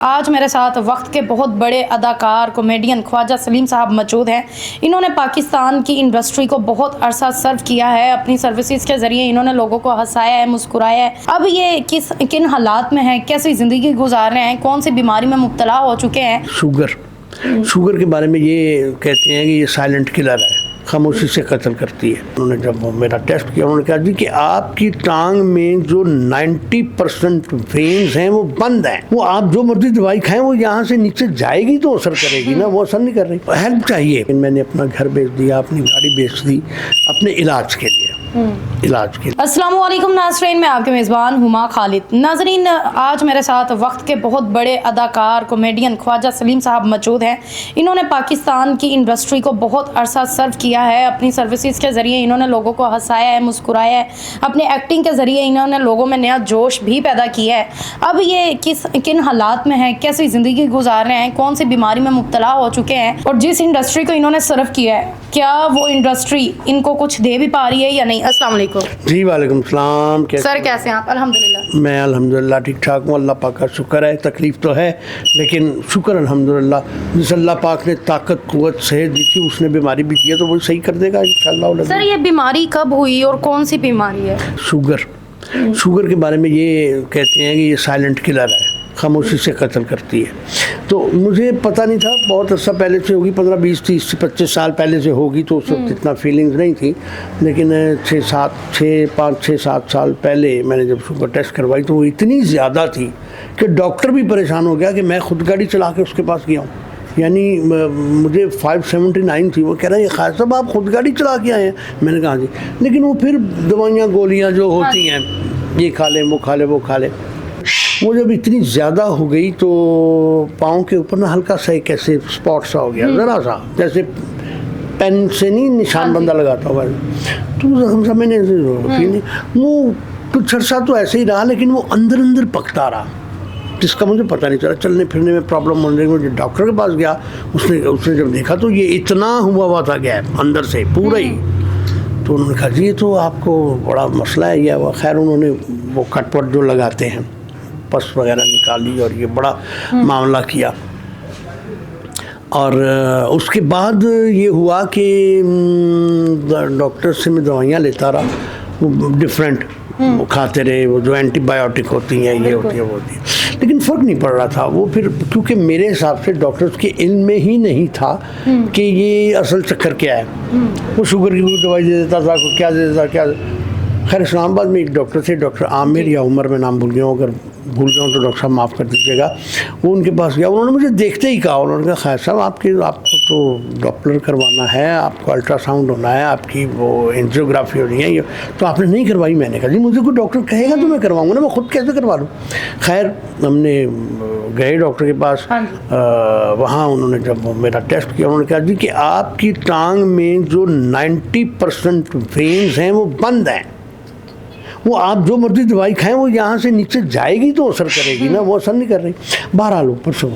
آج میرے ساتھ وقت کے بہت بڑے اداکار کامیڈین خواجہ سلیم صاحب موجود ہیں۔ انہوں نے پاکستان کی انڈسٹری کو بہت عرصہ سرو کیا ہے، اپنی سروسز کے ذریعے انہوں نے لوگوں کو ہنسایا ہے، مسکرایا ہے۔ اب یہ کن حالات میں ہیں، کیسی زندگی گزار رہے ہیں، کون سی بیماری میں مبتلا ہو چکے ہیں؟ شوگر کے بارے میں یہ کہتے ہیں کہ یہ سائلنٹ کلر ہے، خاموشی سے قتل کرتی ہے۔ انہوں نے جب میرا ٹیسٹ کیا، انہوں نے کہا جی کہ آپ کی ٹانگ میں جو 90% وینز ہیں وہ بند ہیں، وہ آپ جو مرضی دوائی کھائیں وہ یہاں سے نیچے جائے گی تو اثر کرے گی نا، وہ اثر نہیں کر رہی، ہیلپ چاہیے۔ میں نے اپنا گھر بیچ دیا، اپنی گاڑی بیچ دی اپنے علاج کے لیے۔ السلام علیکم ناظرین، میں آپ کے میزبان ہما خالد۔ ناظرین، آج میرے ساتھ وقت کے بہت بڑے اداکار کامیڈین خواجہ سلیم صاحب موجود ہیں۔ انہوں نے پاکستان کی انڈسٹری کو بہت عرصہ سرو کیا ہے، اپنی سروسز کے ذریعے انہوں نے لوگوں کو ہنسایا ہے، مسکرایا ہے، اپنے ایکٹنگ کے ذریعے انہوں نے لوگوں میں نیا جوش بھی پیدا کیا ہے۔ اب یہ کن حالات میں ہیں، کیسی زندگی گزار رہے ہیں، کون سی بیماری میں مبتلا ہو چکے ہیں، اور جس انڈسٹری کو انہوں نے سرو کیا ہے کیا وہ انڈسٹری ان کو کچھ دے بھی پا رہی ہے یا نہیں؟ السلام علیکم جی وعلیکم السلام۔ سر کیسے ہیں آپ؟ الحمدللہ میں الحمدللہ ٹھیک ٹھاک ہوں، اللہ پاک کا شکر ہے۔ تکلیف تو ہے لیکن شکر الحمدللہ، جس اللہ پاک نے طاقت قوت صحت دی تھی اس نے بیماری بھی دی ہے تو وہ صحیح کر دے گا انشاءاللہ۔ سر یہ بیماری کب ہوئی اور کون سی بیماری ہے؟ شوگر کے بارے میں یہ کہتے ہیں کہ یہ سائلنٹ کلر ہے، خاموشی سے قتل کرتی ہے۔ تو مجھے پتہ نہیں تھا، بہت عرصہ پہلے سے ہوگی، 15 20 30 25 سال پہلے سے ہوگی، تو اس وقت اتنا فیلنگز نہیں تھی، لیکن 5 6 7 سال پہلے میں نے جب شوگر ٹیسٹ کروائی تو وہ اتنی زیادہ تھی کہ ڈاکٹر بھی پریشان ہو گیا کہ میں خود گاڑی چلا کے اس کے پاس گیا ہوں۔ یعنی مجھے 579 تھی، وہ کہہ رہا ہے خالد صاحب آپ خود گاڑی چلا کے آئے ہیں؟ میں نے کہا جی، لیکن وہ پھر دوائیاں گولیاں جو ہوتی ہیں، یہ کھا لیں وہ کھا لیں وہ کھا لیں، وہ جب اتنی زیادہ ہو گئی تو پاؤں کے اوپر نا ہلکا سا ایک ایسے اسپاٹ سا ہو گیا، ذرا سا جیسے پین سے نہیں نشان بندہ لگاتا ہوا، تو زخم سا میں نے وہ کچھ عرصہ تو ایسے ہی رہا، لیکن وہ اندر پکتا رہا جس کا مجھے پتہ نہیں چلا، چلنے پھرنے میں پرابلم ہونے لگی۔ مجھے ڈاکٹر کے پاس گیا، اس نے جب دیکھا تو یہ اتنا ہوا تھا گیپ اندر سے پورا ہی، تو انہوں نے کہا جی یہ تو آپ کو بڑا مسئلہ ہے یہ وہ۔ خیر انہوں نے وہ کٹ وٹ جو لگاتے ہیں، پس وغیرہ نکالی اور یہ بڑا معاملہ کیا، اور اس کے بعد یہ ہوا کہ ڈاکٹر سے میں دوائیاں لیتا رہا، وہ ڈفرینٹ کھاتے رہے، وہ جو اینٹی بایوٹک ہوتی ہیں یہ ہوتی ہے وہ ہوتی ہے، لیکن فرق نہیں پڑ رہا تھا۔ وہ پھر کیونکہ میرے حساب سے ڈاکٹرز کے علم میں ہی نہیں تھا کہ یہ اصل چکر کیا ہے، وہ شوگر کی کوئی دوائی دے دیتا تھا، کیا دے دیتا کیا۔ خیر اسلام آباد میں ایک ڈاکٹر تھے، ڈاکٹر عامر یا عمر، میں نام بھول گیا ہوں، اگر بھول جاؤں تو ڈاکٹر صاحب معاف کر دیجیے گا۔ وہ ان کے پاس گیا، انہوں نے مجھے دیکھتے ہی کہا، انہوں نے کہا خیر صاحب آپ کو تو ڈاپلر کروانا ہے، آپ کو الٹرا ساؤنڈ ہونا ہے، آپ کی وہ اینجیوگرافی ہونی ہے، تو آپ نے نہیں کروائی؟ میں نے کہا جی مجھے کوئی ڈاکٹر کہے گا تو میں کرواؤں گا نا، میں خود کیسے کروا لوں؟ خیر ہم نے گئے ڈاکٹر کے پاس، وہاں انہوں نے جب میرا ٹیسٹ کیا، انہوں نے کہا جی کہ آپ کی ٹانگ میں جو 90% وینز ہیں وہ بند ہیں، وہ آپ جو مرضی دوائی کھائیں وہ یہاں سے نیچے جائے گی تو اثر کرے گی نا، وہ اثر نہیں کر رہی۔ بہرحال اوپر سے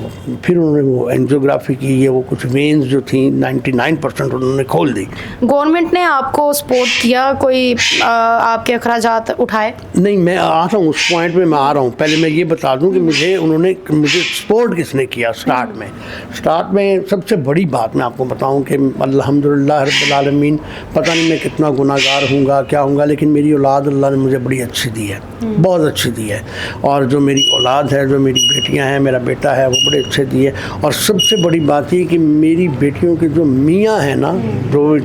پھر انہوں نے وہ اینجیوگرافی کی، یہ وہ کچھ وینز جو تھیں 99% انہوں نے کھول دی۔ گورنمنٹ نے آپ کو سپورٹ کیا، کوئی آپ کے اخراجات اٹھائے؟ نہیں، میں آ رہا ہوں اس پوائنٹ میں، میں آ رہا ہوں۔ پہلے میں یہ بتا دوں کہ مجھے سپورٹ کس نے کیا۔ سٹارٹ میں سب سے بڑی بات میں آپ کو بتاؤں کہ الحمدللہ رب العالمین، پتہ نہیں میں کتنا گناہ گار ہوں گا کیا ہوں گا، لیکن میری اولاد اللہ نے مجھے بڑی اچھی دی ہے، بہت اچھی دی ہے، اور جو میری اولاد ہے، جو میری بیٹیاں ہیں، میرا بیٹا ہے، وہ بڑے اچھے دی ہے۔ اور سب سے بڑی بات یہ کہ میری بیٹیوں کے جو میاں ہیں نا،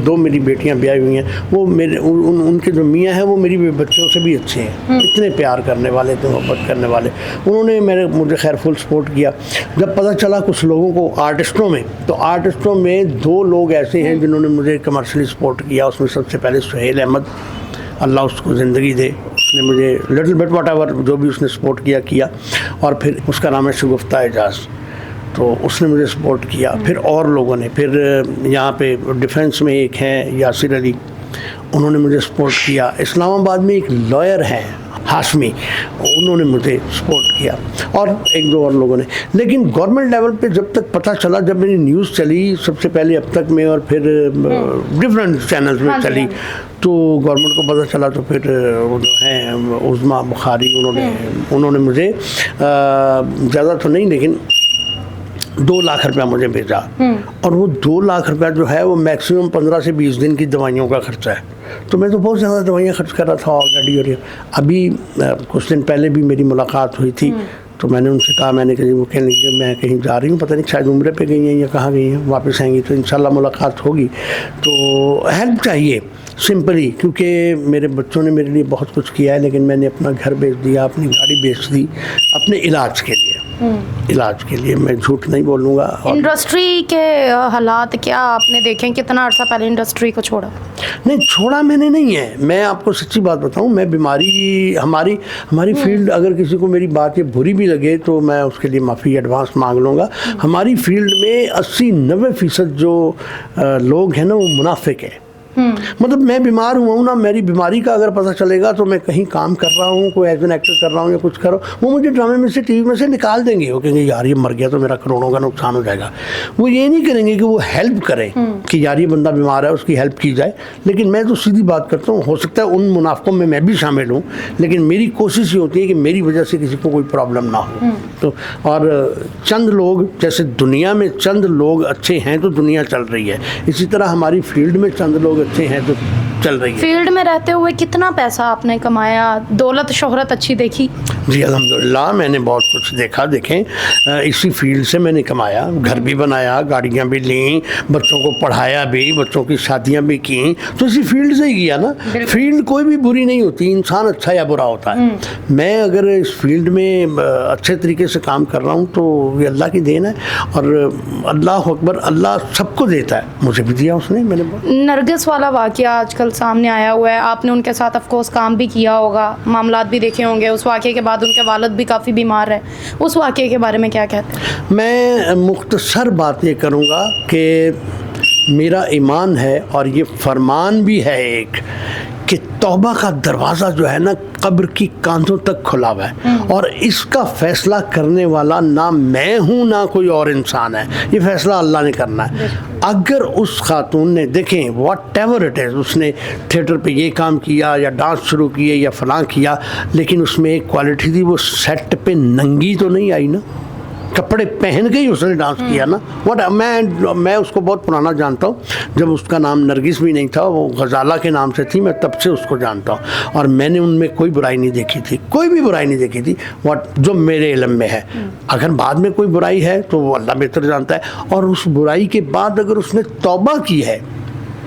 دو میری بیٹیاں بیائی ہوئی ہیں، وہ ان کے جو میاں ہیں وہ میری بچوں سے بھی اچھے ہیں، اتنے پیار کرنے والے، اتنے محبت کرنے والے۔ انہوں نے مجھے خیر فل سپورٹ کیا۔ جب پتہ چلا کچھ لوگوں کو آرٹسٹوں میں 2 لوگ ایسے ہیں جنہوں نے مجھے کمرشلی سپورٹ کیا، اس میں سب سے پہلے سہیل احمد، اللہ اس کو زندگی دے، اس نے مجھے لٹل بٹ واٹ ایور جو بھی اس نے سپورٹ کیا، اور پھر اس کا نام ہے شگفتہ اعجاز، تو اس نے مجھے سپورٹ کیا۔ پھر اور لوگوں نے، پھر یہاں پہ ڈیفنس میں ایک ہیں یاسر علی، انہوں نے مجھے سپورٹ کیا۔ اسلام آباد میں ایک لائر ہیں हाशमी, उन्होंने मुझे सपोर्ट किया और एक दो और लोगों ने। लेकिन गवर्नमेंट लेवल पे जब तक पता चला, जब मेरी न्यूज़ चली सबसे पहले अब तक में और फिर डिफरेंट चैनल्स में चली, तो गवर्नमेंट को पता चला, तो फिर वो जो हैं उज़मा बुखारी, उन्होंने मुझे ज़्यादा तो नहीं लेकिन 2 लाख रुपया मुझे भेजा। और वो 2 लाख रुपया जो है वो मैक्सिमम 15 से 20 दिन की दवाइयों का खर्चा है। तो मैं तो बहुत ज़्यादा दवाइयाँ खर्च कर रहा था ऑलरेडी। और अभी कुछ दिन पहले भी मेरी मुलाकात हुई थी, तो मैंने उनसे कहा, मैंने कहीं वो कहने लगी मैं कहीं जा रही हूँ, पता नहीं शायद उम्रे पे गई हैं या कहाँ गई हैं, वापस आएंगी तो इंशाल्लाह मुलाकात होगी। तो हेल्प चाहिए सिंपली, क्योंकि मेरे बच्चों ने मेरे लिए बहुत कुछ किया है, लेकिन मैंने अपना घर बेच दिया, अपनी गाड़ी बेच दी अपने इलाज के लिए। इलाज के लिए मैं झूठ नहीं बोलूँगा। इंडस्ट्री के हालात क्या आपने देखे? कितना अर्सा पहले इंडस्ट्री को छोड़ा? नहीं, छोड़ा मैंने नहीं है। मैं आपको सच्ची बात बताऊं, मैं बीमारी हमारी फील्ड, अगर किसी को मेरी बात ये बुरी भी लगे तो मैं उसके लिए माफ़ी एडवांस मांग लूँगा। हमारी फील्ड में 80-90% जो लोग हैं ना वो मुनाफिक है। मतलब मैं बीमार हुआ हूँ ना, मेरी बीमारी का अगर पता चलेगा तो मैं कहीं काम कर रहा हूँ, कोई एज एन एक्टर कर रहा हूँ या कुछ कर रहा हूँ, वो मुझे ड्रामे में से, टीवी में से निकाल देंगे। वो कहेंगे यार ये मर गया तो मेरा करोड़ों का नुकसान हो जाएगा। वो ये नहीं करेंगे कि वो हेल्प करें कि यार ये बंदा बीमार है उसकी हेल्प की जाए। लेकिन मैं तो सीधी बात करता हूँ, हो सकता है उन मुनाफिकों में मैं भी शामिल हूँ, लेकिन मेरी कोशिश ये होती है कि मेरी वजह से किसी को कोई प्रॉब्लम ना हो। तो और चंद लोग, जैसे दुनिया में चंद लोग अच्छे हैं तो दुनिया चल रही है, इसी तरह हमारी फील्ड में चंद लोग अच्छे हैं तो चल रही है। फील्ड में रहते हुए कितना पैसा आपने कमाया? दौलत शोहरत अच्छी देखी? जी अल्हम्दुलिल्लाह, मैंने बहुत कुछ देखा। देखें, इसी फील्ड से मैंने कमाया, घर भी बनाया, गाड़ियाँ भी लीं, बच्चों को पढ़ाया भी, बच्चों की शादियाँ भी की, तो इसी फील्ड से ही किया ना। फील्ड कोई भी बुरी नहीं होती, इंसान अच्छा या बुरा होता है। मैं अगर इस फील्ड में अच्छे तरीके से काम कर रहा हूँ तो ये अल्लाह की देन है। और अल्लाह अकबर, अल्लाह सबको देता है, मुझे भी दिया उसने। मैंने नरगिस वाला वाक़या आजकल सामने आया हुआ है, आपने उनके साथ ऑफ कोर्स काम भी किया होगा, मामलात भी देखे होंगे। उस वाक़े के बाद उनके वालिद भी काफ़ी बीमार है, उस वाक़े के बारे में क्या कहते हैं? मैं मुख्तसर बात ये करूँगा कि मेरा ईमान है और ये फरमान भी है एक, कि तौबा का दरवाज़ा जो है ना कब्र की कांधों तक खुला हुआ है, और इसका फ़ैसला करने वाला ना मैं हूँ ना कोई और इंसान है, ये फ़ैसला अल्लाह ने करना है। अगर उस खातून ने, देखें वॉट एवर इट इज़, उसने थिएटर पे ये काम किया या डांस शुरू किए या फलां किया, लेकिन उसमें एक क्वालिटी थी, वो सेट पे नंगी तो नहीं आई ना, कपड़े पहन के ही उसने डांस किया ना। वट मैं उसको बहुत पुराना जानता हूँ, जब उसका नाम नरगिस भी नहीं था, वो गजाला के नाम से थी, मैं तब से उसको जानता हूँ, और मैंने उनमें कोई बुराई नहीं देखी थी, कोई भी बुराई नहीं देखी थी, वट जो मेरे इल्म में है। अगर बाद में कोई बुराई है तो वो अल्लाह बेहतर जानता है, और उस बुराई के बाद अगर उसने तौबा की है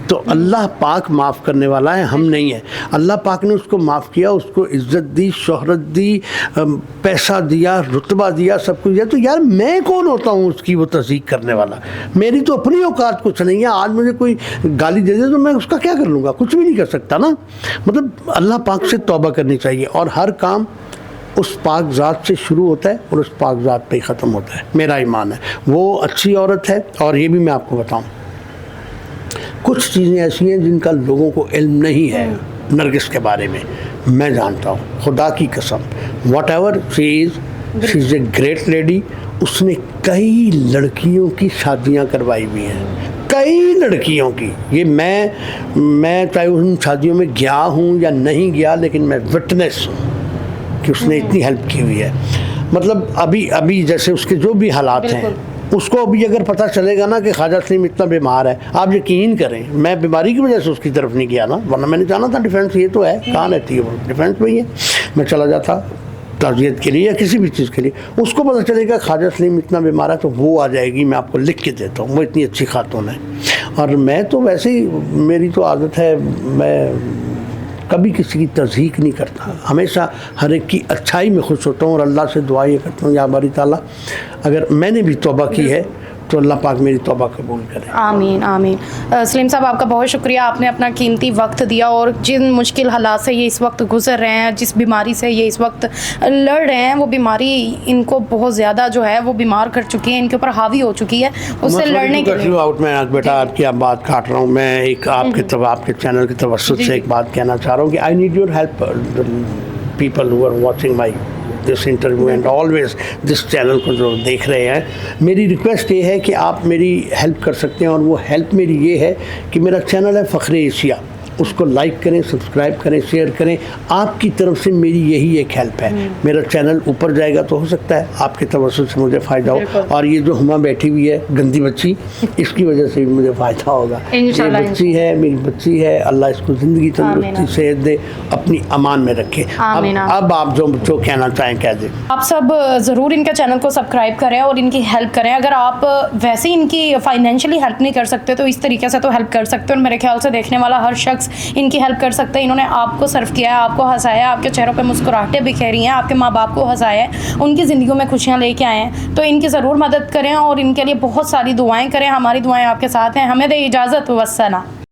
तो अल्लाह पाक माफ़ करने वाला है, हम नहीं है। अल्लाह पाक ने उसको माफ़ किया, उसको इज़्ज़त दी, शोहरत दी, पैसा दिया, रुतबा दिया, सब कुछ दिया। तो यार मैं कौन होता हूँ उसकी वो तस्दीक करने वाला? मेरी तो अपनी औकात कुछ नहीं है। आज मुझे कोई गाली दे दे तो मैं उसका क्या कर लूँगा? कुछ भी नहीं कर सकता ना। मतलब अल्लाह पाक से तौबा करनी चाहिए, और हर काम उस पाक ज़ात से शुरू होता है और उस पाक ज़ात पे ही ख़त्म होता है। मेरा ईमान है वो अच्छी औरत है। और ये भी मैं आपको बताऊँ, कुछ चीज़ें ऐसी हैं जिनका लोगों को इल्म नहीं है नरगिस के बारे में, मैं जानता हूँ, खुदा की कसम। What ever she is a great lady. उसने कई लड़कियों की शादियाँ करवाई हुई हैं, कई लड़कियों की। ये मैं चाहे उन शादियों में गया हूँ या नहीं गया, लेकिन मैं विटनेस हूँ कि उसने इतनी हेल्प की हुई है। मतलब अभी जैसे उसके जो भी हालात हैं, उसको अभी अगर पता चलेगा ना कि ख्वाजा सलीम इतना बीमार है, आप यकीन करें मैं बीमारी की वजह से उसकी तरफ नहीं गया ना, वरना मैंने जाना था डिफेंस। ये तो है, कहाँ रहती है वो? डिफेंस में ही है। मैं चला जाता ताज़ियत के लिए या किसी भी चीज़ के लिए। उसको पता चलेगा ख्वाजा सलीम इतना बीमार है तो वो आ जाएगी, मैं आपको लिख के देता हूँ, वो इतनी अच्छी खातून है। और मैं तो वैसे ही, मेरी तो आदत है, मैं कभी किसी की तज़हीक नहीं करता, हमेशा हर एक की अच्छाई में खुश होता हूँ, और अल्लाह से दुआ ये करता हूँ, या बारी ताला अगर मैंने भी तौबा की है तो अल्लाह पाक मेरी तौबा कबूल करे। आमीन आमीन। सलीम साहब, आपका बहुत शुक्रिया, आपने अपना कीमती वक्त दिया, और जिन मुश्किल हालात से ये इस वक्त गुजर रहे हैं, जिस बीमारी से ये इस वक्त लड़ रहे हैं, वो बीमारी इनको बहुत ज़्यादा जो है वो बीमार कर चुकी है, इनके ऊपर हावी हो चुकी है, उससे लड़ने के लिए। आउट मैं बेटा आपकी आप बात काट रहा हूँ, मैं एक आपके चैनल के तवस्सुत से एक बात कहना चाह रहा हूँ कि I need your help people who are watching my this interview and always this channel को जो देख रहे हैं, मेरी रिक्वेस्ट ये है कि आप मेरी हेल्प कर सकते हैं, और वो हेल्प मेरी ये है कि मेरा चैनल है फ़ख्र एशिया, उसको लाइक करें, सब्सक्राइब करें, शेयर करें। आपकी तरफ से मेरी यही एक हेल्प है। मेरा चैनल ऊपर जाएगा तो हो सकता है आपके तवज्जुह से मुझे फ़ायदा हो, और ये जो हुमा बैठी हुई है गंदी बच्ची, इसकी वजह से भी मुझे फ़ायदा होगा। ये बच्ची है, मेरी बच्ची है, अल्लाह इसको ज़िंदगी तंदुरुस्ती सेहत दे, अपनी अमान में रखे। अब आप जो कहना चाहें कह दें। आप सब ज़रूर इनके चैनल को सब्सक्राइब करें और इनकी हेल्प करें। अगर आप वैसे ही इनकी फाइनेंशियली हेल्प नहीं कर सकते तो इस तरीके से तो हेल्प कर सकते हो, और मेरे ख्याल से देखने वाला हर शख्स इनकी हेल्प कर सकते हैं। इन्होंने आपको सर्व किया है, आपको हंसाया, आपके चेहरों पे मुस्कुराहटें बिखेरी हैं, आपके माँ बाप को हंसाया है, उनकी ज़िंदगियों में खुशियाँ लेके आए हैं। तो इनकी ज़रूर मदद करें और इनके लिए बहुत सारी दुआएं करें। हमारी दुआएं आपके साथ हैं। हमें दे इजाज़त, वस्सलाम।